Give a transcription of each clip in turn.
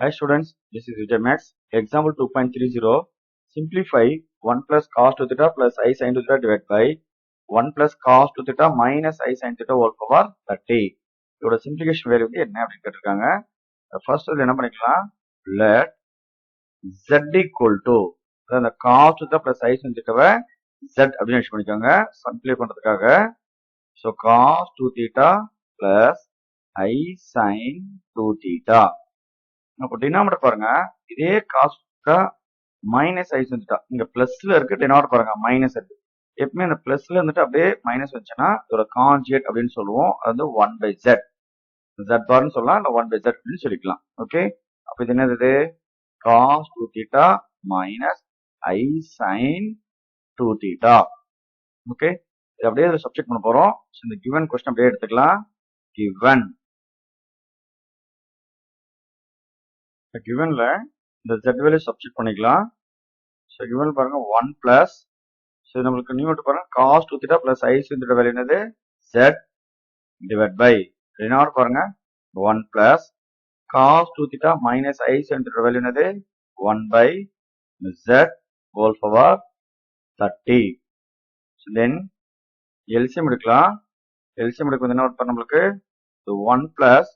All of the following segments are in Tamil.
Hi students, this is Vijay Max. Example 2.30. Simplify 1 plus cos 2 theta plus I sin 2 theta divided by 1 plus cos 2 theta minus I sin theta whole power 30. இதோட simplification value வந்து என்ன அப்படின்னு கேட்டிருக்காங்க. First என்ன பண்ணிக்கலாம், let z equal to அந்த cos 2 theta plus I sin theta z அப்படின்னு யூஸ் பண்ணிக்கோங்க simplify பண்றதுக்காக. So cos 2 theta plus I sin 2 theta. அப்போ டினாமினேட்டர் பாருங்க, இதே காஸ் மைனஸ் ஐ செஞ்சுட்டா இங்க பிளஸ்ல இருக்கு, டினாமினேட்டர் பாருங்க மைனஸ் இருக்கு. எப்பவுமே இந்த பிளஸ்ல இருந்துட்டு அப்படியே மைனஸ் வச்சுன்னா இதோட கான்ஜுகேட் அப்படின்னு சொல்லுவோம். அது வந்து 1 by z z பார்னு சொல்லலாம், இல்ல 1 by z அப்படின்னு சொல்லிக்கலாம். ஓகே, அப்ப இது என்னது, காஸ் 2 தீட்டா மைனஸ் ஐ சைன் 2 தீட்டா. ஓகே, இது அப்படியே இதில் சப்ஜெக்ட் பண்ண போறோம். இந்த கிவன் கொஸ்டின் அப்படியே எடுத்துக்கலாம். கிவன்ல இந்த z வேல்யூ சப்ஸ்டிட் பண்ணிக்கலாம். ஸோ கிவன் பாருங்க 1 பிளஸ், ஸோ நம்மளுக்கு நியூமரேட்டர் பாருங்க cos 2 theta plus i sin theta value என்னது z டிவைட் பை டினாமினேட்டர் பாருங்க 1 plus cos 2 theta minus i sin theta value என்னது 1 by z whole power 30. Then LCM எடுக்கலாம். எல்சிஎம் எடுக்கும் என்ன வரும் நம்மளுக்கு 1 plus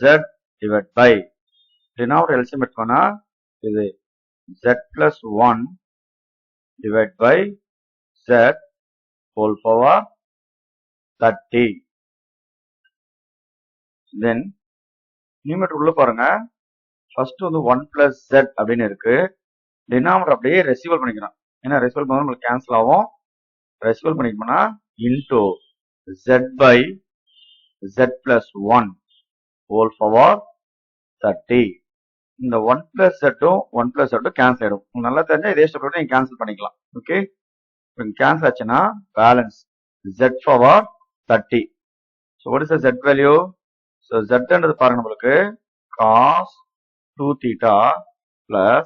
z divided by denominator LCM எடுத்தோம்னா இது z plus 1 divided by z whole power 30. Then numerator உள்ள பாருங்க, ஃபர்ஸ்ட் வந்து 1 plus z அப்படின்னு இருக்கு. denominator அப்படியே ரெசிவல் பண்ணிக்கிறோம். ஏன்னா ரெசிவல் பண்ணா நம்மளுக்கு கேன்சல் ஆகும். ரெசிவல் பண்ணிக்கணும்னா into z by z plus 1 whole power 30. இந்த 1 plus z-ம் 1 plus z-ம் கேன்சல் ஆயிடும். உங்களுக்கு நல்லா தெரிஞ்சா இதே ஸ்டெப் நீங்க கேன்சல் பண்ணிக்கலாம். ஓகே, கேன்சல் ஆச்சுன்னா balance z power 30. So what is the z value? So z-ன்றது பாருங்க நம்மளுக்கு cos 2 theta plus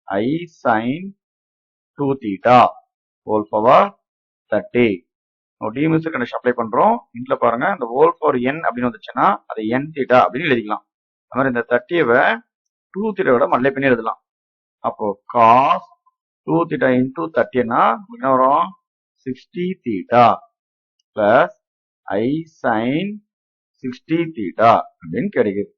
I sin 2 theta whole power 30. De Moivre's condition apply பண்றோம். இன்ட்ல பாருங்க இந்த ஹோல் பவர் n அப்படின்னு வந்துச்சுன்னா அது n தீட்டா அப்படின்னு எழுதிக்கலாம். அது மாதிரி இந்த 30வை 2 தீட்டாவோட மல்டிப்ளை பண்ணி எழுதலாம். அப்போ cos 2 தீட்டா இன்டூ 30னா என்ன வரும் 60 theta plus I sin 60 theta அப்படின்னு கிடைக்குது.